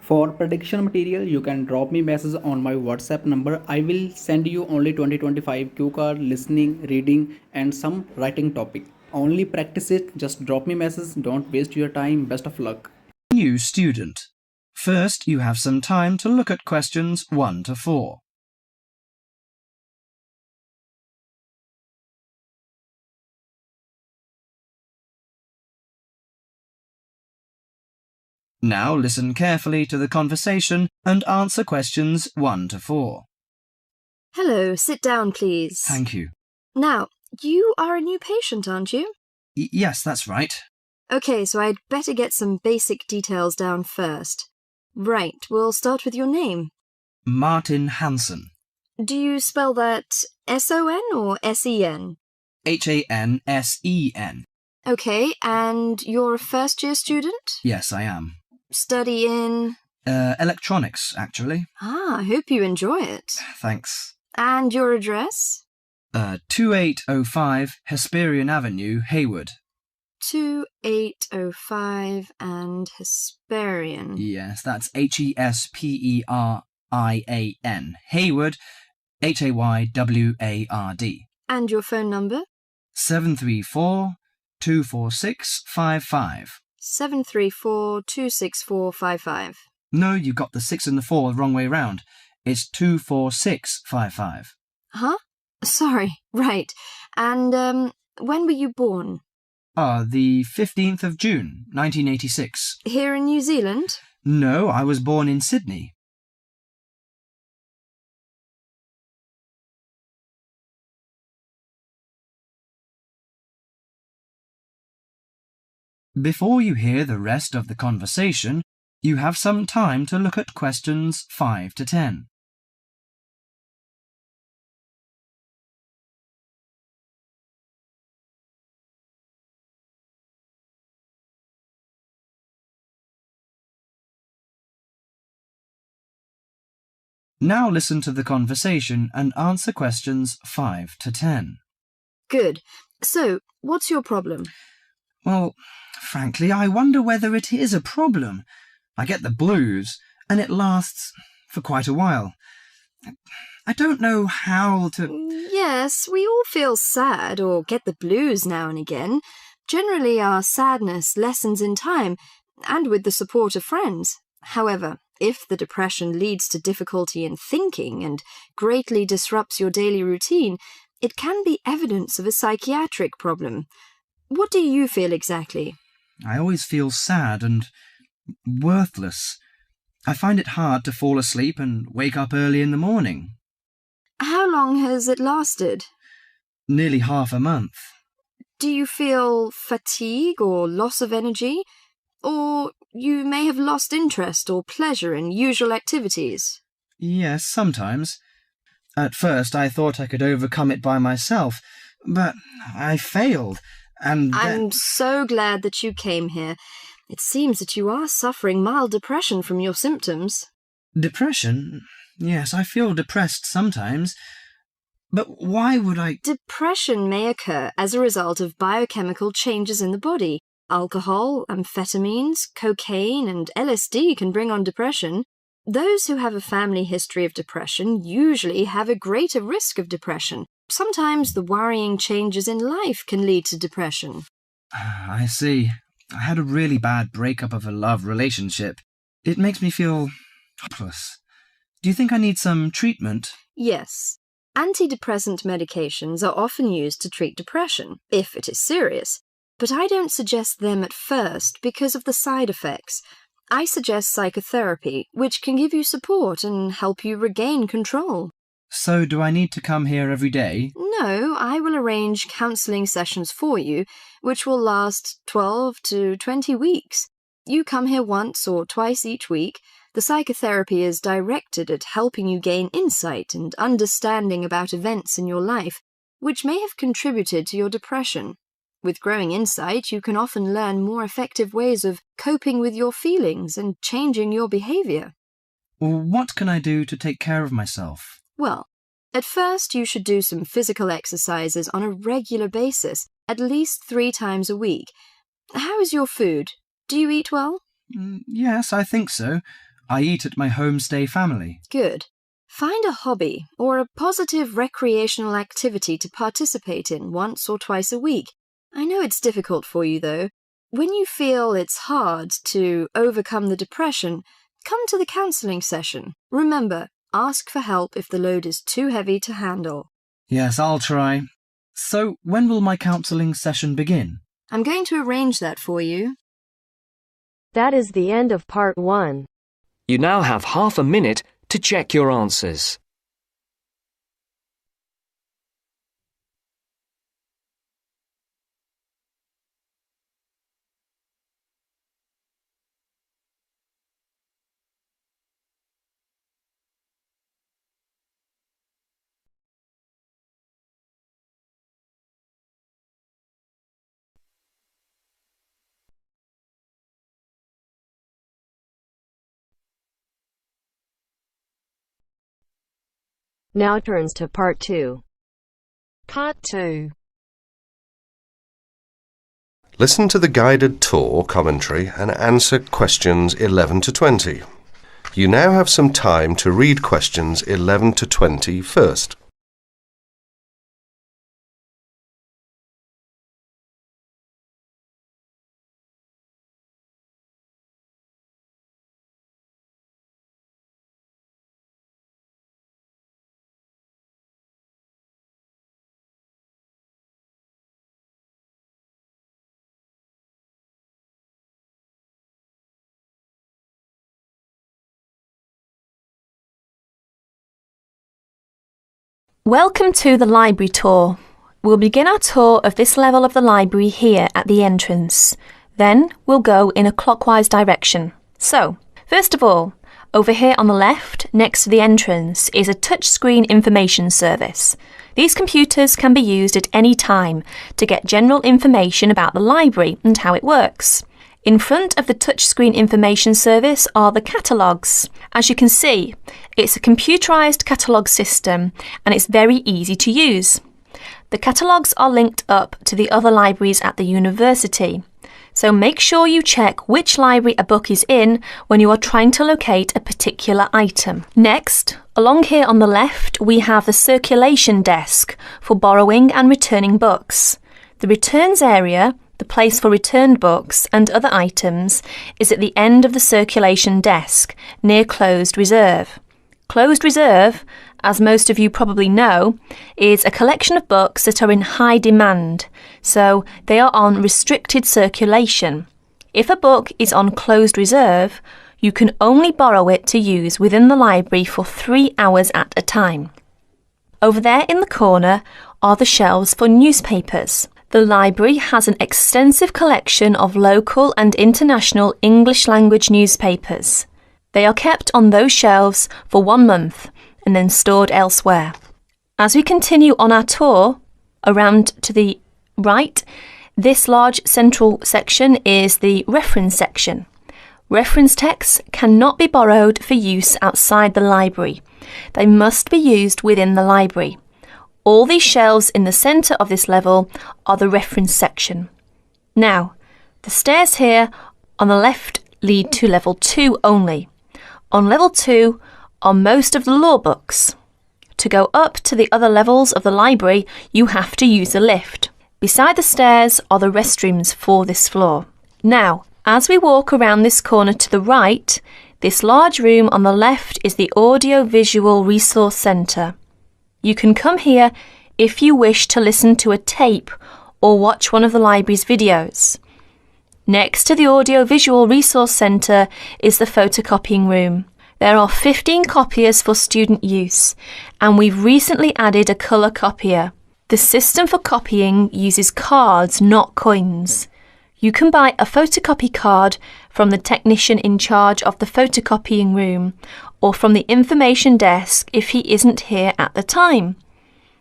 For prediction material, you can drop me message on my WhatsApp number. I will send you only 2025 cue card, listening, reading, and some writing topic. Only practice it. Just drop me message. Don't waste your time. Best of luck. New student. First, you have some time to look at questions 1 to 4. Now listen carefully to the conversation and answer questions 1 to 4. Hello, sit down, please. Thank you. Now, you are a new patient, aren't you? Yes, that's right. Okay, so I'd better get some basic details down first. Right, we'll start with your name. Martin Hansen. Do you spell that S-O-N or S-E-N? Hansen. Okay, and you're a first-year student? Yes, I am. Study in... Electronics, actually. I hope you enjoy it. Thanks. And your address? 2805 Hesperian Avenue, Hayward. 2805 and Hesperian. Yes, that's Hesperian. Hayward, Hayward. And your phone number? 734-246-55. 734-26455. No, you got the 6 and the 4 the wrong way round. It's 24655. Huh? Sorry, right. And, when were you born? The 15th of June, 1986. Here in New Zealand? No, I was born in Sydney. Before you hear the rest of the conversation, you have some time to look at questions 5 to 10. Now listen to the conversation and answer questions 5 to 10. Good. So, what's your problem? Well, frankly, I wonder whether it is a problem. I get the blues, and it lasts for quite a while. I don't know how to... Yes, we all feel sad or get the blues now and again. Generally, our sadness lessens in time, and with the support of friends. However, if the depression leads to difficulty in thinking and greatly disrupts your daily routine, it can be evidence of a psychiatric problem. What do you feel exactly? I always feel sad and worthless. I find it hard to fall asleep and wake up early in the morning. How long has it lasted? Nearly half a month. Do you feel fatigue or loss of energy? Or you may have lost interest or pleasure in usual activities? Yes, sometimes. At first I thought I could overcome it by myself, but I failed, and I'm so glad that you came here. It seems that you are suffering mild depression from your symptoms. Depression? Yes, I feel depressed sometimes. But why would I... Depression may occur as a result of biochemical changes in the body. Alcohol, amphetamines, cocaine, and LSD can bring on depression. Those who have a family history of depression usually have a greater risk of depression. Sometimes the worrying changes in life can lead to depression. I see. I had a really bad breakup of a love relationship. It makes me feel hopeless. Do you think I need some treatment? Yes. Antidepressant medications are often used to treat depression, if it is serious. But I don't suggest them at first because of the side effects. I suggest psychotherapy, which can give you support and help you regain control. So do I need to come here every day? No, I will arrange counselling sessions for you, which will last 12 to 20 weeks. You come here once or twice each week. The psychotherapy is directed at helping you gain insight and understanding about events in your life, which may have contributed to your depression. With growing insight, you can often learn more effective ways of coping with your feelings and changing your behaviour. What can I do to take care of myself? Well, at first you should do some physical exercises on a regular basis, at least 3 times a week. How is your food? Do you eat well? Yes, I think so. I eat at my homestay family. Good. Find a hobby or a positive recreational activity to participate in once or twice a week. I know it's difficult for you, though. When you feel it's hard to overcome the depression, come to the counselling session. Remember, ask for help if the load is too heavy to handle. Yes, I'll try. So, when will my counselling session begin? I'm going to arrange that for you. That is the end of part 1. You now have half a minute to check your answers. Now turns to part 2. Part 2. Listen to the guided tour commentary and answer questions 11 to 20. You now have some time to read questions 11 to 20 first. Welcome to the library tour. We'll begin our tour of this level of the library here at the entrance. Then we'll go in a clockwise direction. So, first of all, over here on the left, next to the entrance, is a touchscreen information service. These computers can be used at any time to get general information about the library and how it works. In front of the touchscreen information service are the catalogues. As you can see, it's a computerized catalogue system and it's very easy to use. The catalogues are linked up to the other libraries at the university. So make sure you check which library a book is in when you are trying to locate a particular item. Next, along here on the left, we have the circulation desk for borrowing and returning books. The returns area, the place for returned books and other items, is at the end of the circulation desk, near closed reserve. Closed reserve, as most of you probably know, is a collection of books that are in high demand, so they are on restricted circulation. If a book is on closed reserve, you can only borrow it to use within the library for 3 hours at a time. Over there in the corner are the shelves for newspapers. The library has an extensive collection of local and international English language newspapers. They are kept on those shelves for 1 month and then stored elsewhere. As we continue on our tour, around to the right, this large central section is the reference section. Reference texts cannot be borrowed for use outside the library. They must be used within the library. All these shelves in the centre of this level are the reference section. Now, the stairs here on the left lead to level 2 only. On level 2 are most of the law books. To go up to the other levels of the library, you have to use a lift. Beside the stairs are the restrooms for this floor. Now, as we walk around this corner to the right, this large room on the left is the Audio-Visual Resource Centre. You can come here if you wish to listen to a tape or watch one of the library's videos. Next to the Audio-Visual Resource Centre is the photocopying room. There are 15 copiers for student use, and we've recently added a colour copier. The system for copying uses cards, not coins. You can buy a photocopy card from the technician in charge of the photocopying room or from the information desk if he isn't here at the time.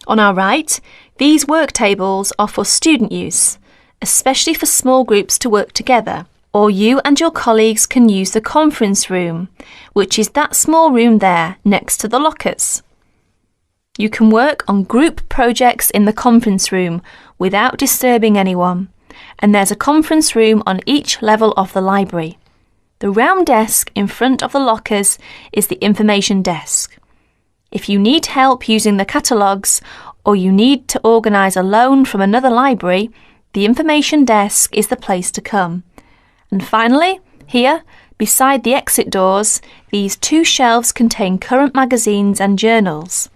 On our right, these work tables are for student use, especially for small groups to work together, or you and your colleagues can use the conference room, which is that small room there next to the lockers. You can work on group projects in the conference room without disturbing anyone, and there's a conference room on each level of the library. The round desk in front of the lockers is the information desk. If you need help using the catalogues or you need to organise a loan from another library, the information desk is the place to come. And finally, here, beside the exit doors, these two shelves contain current magazines and journals.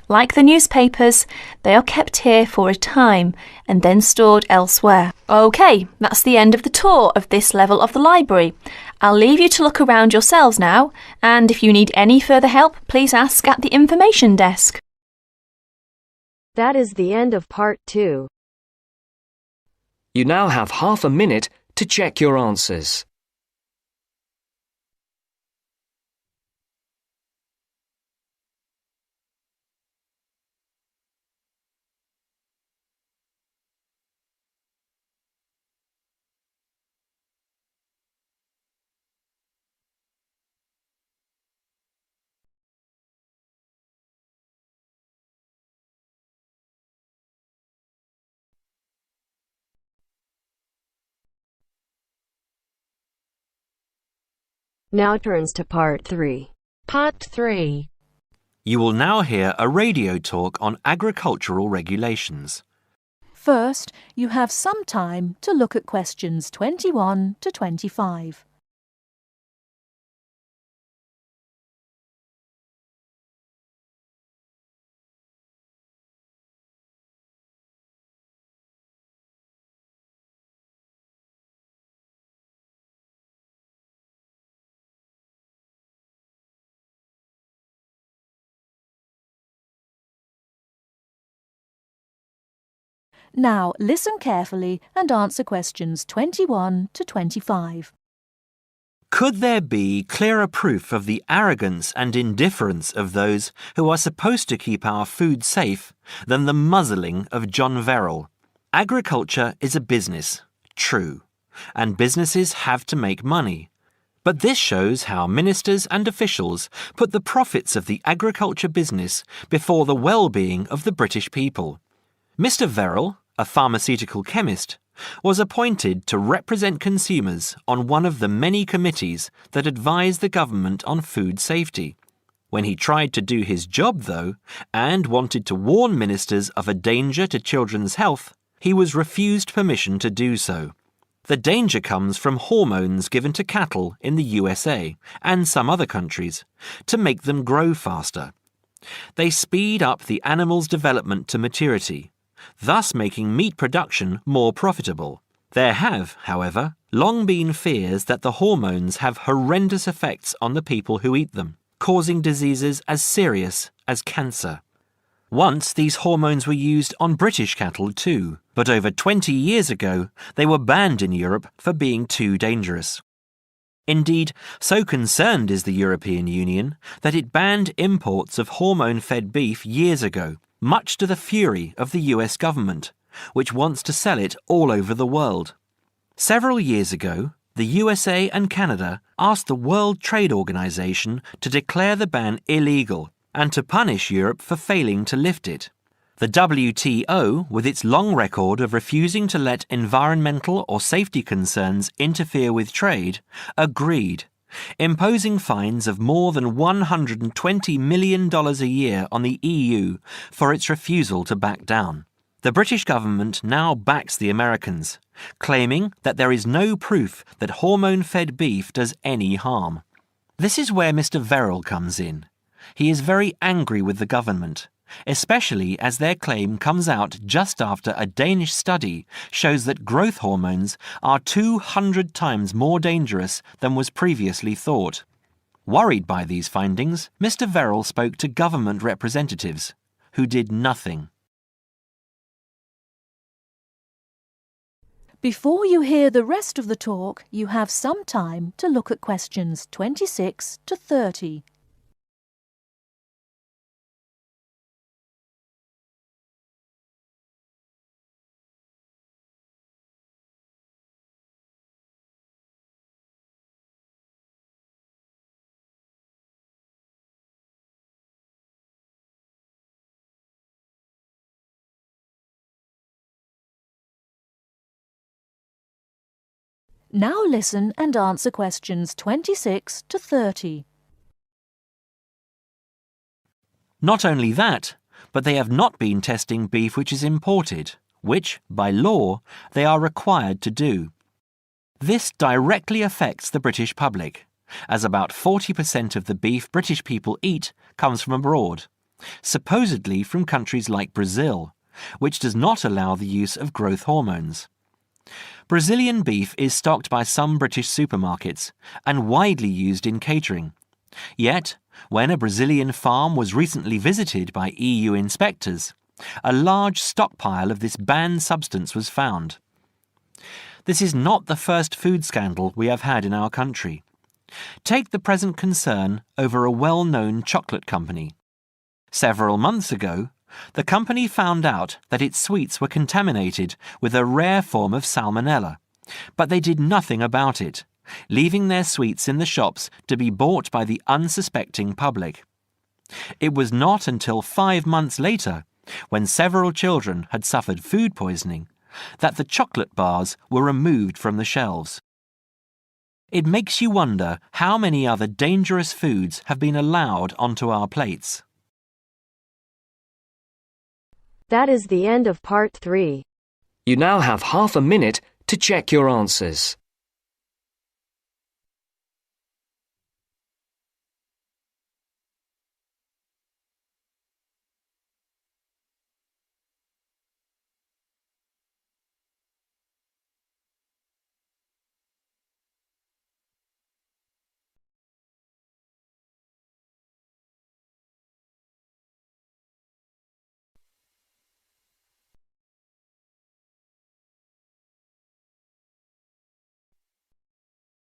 Like the newspapers, they are kept here for a time and then stored elsewhere. OK, that's the end of the tour of this level of the library. I'll leave you to look around yourselves now, and if you need any further help, please ask at the information desk. That is the end of part 2. You now have half a minute to check your answers. Now turns to part 3. Part 3. You will now hear a radio talk on agricultural regulations. First, you have some time to look at questions 21 to 25. Now listen carefully and answer questions 21 to 25. Could there be clearer proof of the arrogance and indifference of those who are supposed to keep our food safe than the muzzling of John Verrill? Agriculture is a business, true, and businesses have to make money. But this shows how ministers and officials put the profits of the agriculture business before the well-being of the British people. Mr. Verrill, a pharmaceutical chemist, was appointed to represent consumers on one of the many committees that advise the government on food safety. When he tried to do his job, though, and wanted to warn ministers of a danger to children's health, he was refused permission to do so. The danger comes from hormones given to cattle in the USA and some other countries to make them grow faster. They speed up the animal's development to maturity, thus making meat production more profitable. There have, however, long been fears that the hormones have horrendous effects on the people who eat them, causing diseases as serious as cancer. Once these hormones were used on British cattle too, but over 20 years ago they were banned in Europe for being too dangerous. Indeed, so concerned is the European Union that it banned imports of hormone-fed beef years ago, much to the fury of the US government, which wants to sell it all over the world. Several years ago, the USA and Canada asked the World Trade Organization to declare the ban illegal and to punish Europe for failing to lift it. The WTO, with its long record of refusing to let environmental or safety concerns interfere with trade, agreed, imposing fines of more than $120 million a year on the EU for its refusal to back down. The British government now backs the Americans, claiming that there is no proof that hormone-fed beef does any harm. This is where Mr. Verrill comes in. He is very angry with the government, especially as their claim comes out just after a Danish study shows that growth hormones are 200 times more dangerous than was previously thought. Worried by these findings, Mr. Verrill spoke to government representatives, who did nothing. Before you hear the rest of the talk, you have some time to look at questions 26 to 30. Now listen and answer questions 26 to 30. Not only that, but they have not been testing beef which is imported, which, by law, they are required to do. This directly affects the British public, as about 40% of the beef British people eat comes from abroad, supposedly from countries like Brazil, which does not allow the use of growth hormones. Brazilian beef is stocked by some British supermarkets and widely used in catering. Yet, when a Brazilian farm was recently visited by EU inspectors, a large stockpile of this banned substance was found. This is not the first food scandal we have had in our country. Take the present concern over a well-known chocolate company. Several months ago, the company found out that its sweets were contaminated with a rare form of salmonella, but they did nothing about it, leaving their sweets in the shops to be bought by the unsuspecting public. It was not until 5 months later, when several children had suffered food poisoning, that the chocolate bars were removed from the shelves. It makes you wonder how many other dangerous foods have been allowed onto our plates. That is the end of part 3. You now have half a minute to check your answers.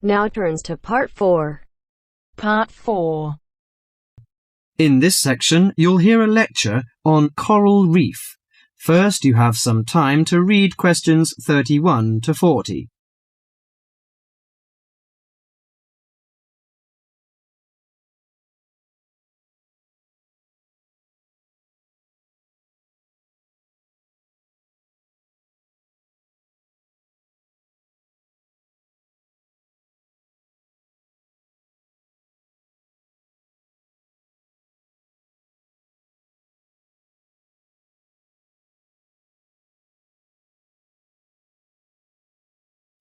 Now turns to part 4. Part 4. In this section, you'll hear a lecture on coral reef. First, you have some time to read questions 31 to 40.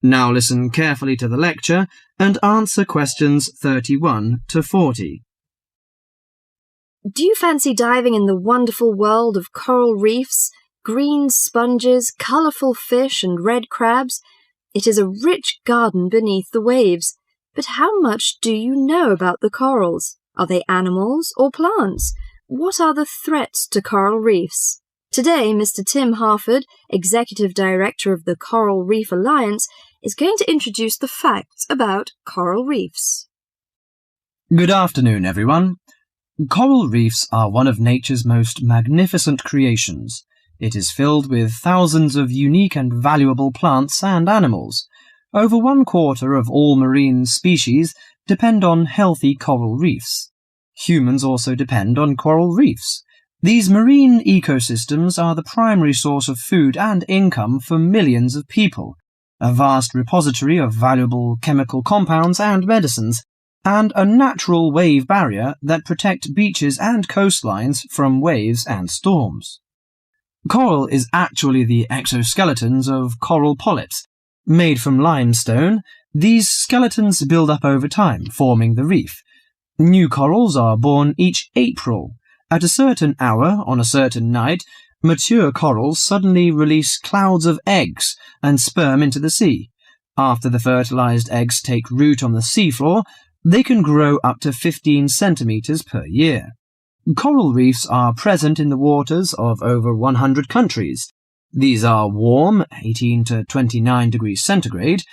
Now listen carefully to the lecture and answer questions 31 to 40. Do you fancy diving in the wonderful world of coral reefs, green sponges, colourful fish and red crabs? It is a rich garden beneath the waves. But how much do you know about the corals? Are they animals or plants? What are the threats to coral reefs? Today, Mr. Tim Harford, Executive Director of the Coral Reef Alliance, is going to introduce the facts about coral reefs. Good afternoon, everyone. Coral reefs are one of nature's most magnificent creations. It is filled with thousands of unique and valuable plants and animals. Over 1/4 of all marine species depend on healthy coral reefs. Humans also depend on coral reefs. These marine ecosystems are the primary source of food and income for millions of people, a vast repository of valuable chemical compounds and medicines, and a natural wave barrier that protect beaches and coastlines from waves and storms. Coral is actually the exoskeletons of coral polyps. Made from limestone, these skeletons build up over time, forming the reef. New corals are born each April. At a certain hour, on a certain night, mature corals suddenly release clouds of eggs and sperm into the sea. After the fertilized eggs take root on the seafloor, they can grow up to 15 centimeters per year. Coral reefs are present in the waters of over 100 countries. These are warm, 18 to 29 degrees centigrade,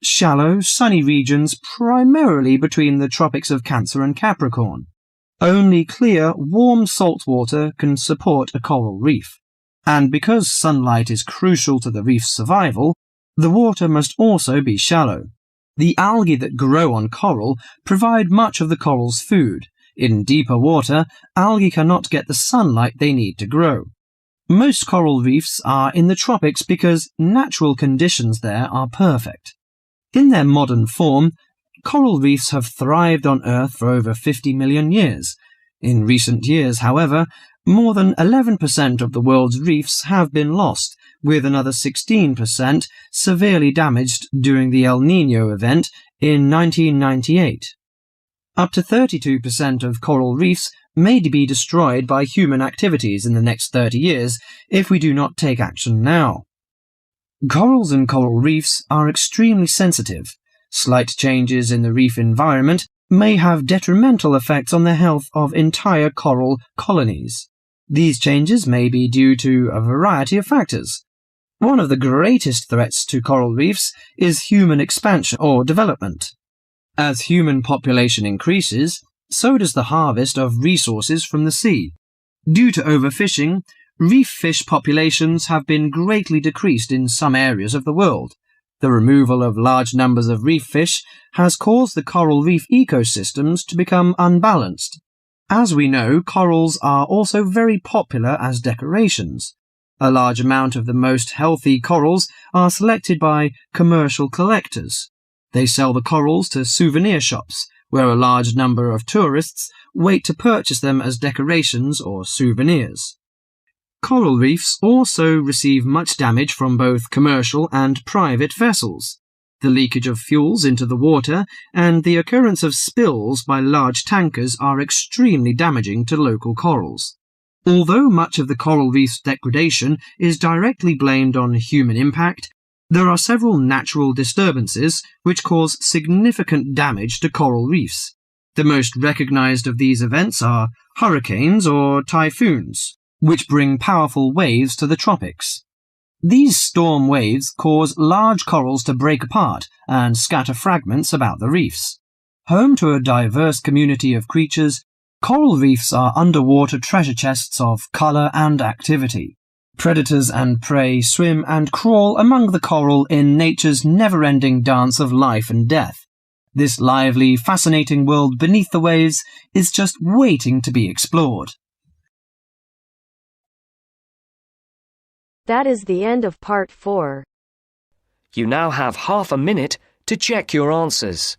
shallow, sunny regions primarily between the tropics of Cancer and Capricorn. Only clear, warm salt water can support a coral reef. And because sunlight is crucial to the reef's survival, the water must also be shallow. The algae that grow on coral provide much of the coral's food. In deeper water, algae cannot get the sunlight they need to grow. Most coral reefs are in the tropics because natural conditions there are perfect. In their modern form, coral reefs have thrived on Earth for over 50 million years. In recent years, however, more than 11% of the world's reefs have been lost, with another 16% severely damaged during the El Niño event in 1998. Up to 32% of coral reefs may be destroyed by human activities in the next 30 years if we do not take action now. Corals and coral reefs are extremely sensitive. Slight changes in the reef environment may have detrimental effects on the health of entire coral colonies. These changes may be due to a variety of factors. One of the greatest threats to coral reefs is human expansion or development. As human population increases, so does the harvest of resources from the sea. Due to overfishing, reef fish populations have been greatly decreased in some areas of the world. The removal of large numbers of reef fish has caused the coral reef ecosystems to become unbalanced. As we know, corals are also very popular as decorations. A large amount of the most healthy corals are selected by commercial collectors. They sell the corals to souvenir shops, where a large number of tourists wait to purchase them as decorations or souvenirs. Coral reefs also receive much damage from both commercial and private vessels. The leakage of fuels into the water and the occurrence of spills by large tankers are extremely damaging to local corals. Although much of the coral reef's degradation is directly blamed on human impact, there are several natural disturbances which cause significant damage to coral reefs. The most recognized of these events are hurricanes or typhoons, which bring powerful waves to the tropics. These storm waves cause large corals to break apart and scatter fragments about the reefs. Home to a diverse community of creatures, coral reefs are underwater treasure chests of colour and activity. Predators and prey swim and crawl among the coral in nature's never-ending dance of life and death. This lively, fascinating world beneath the waves is just waiting to be explored. That is the end of part 4. You now have half a minute to check your answers.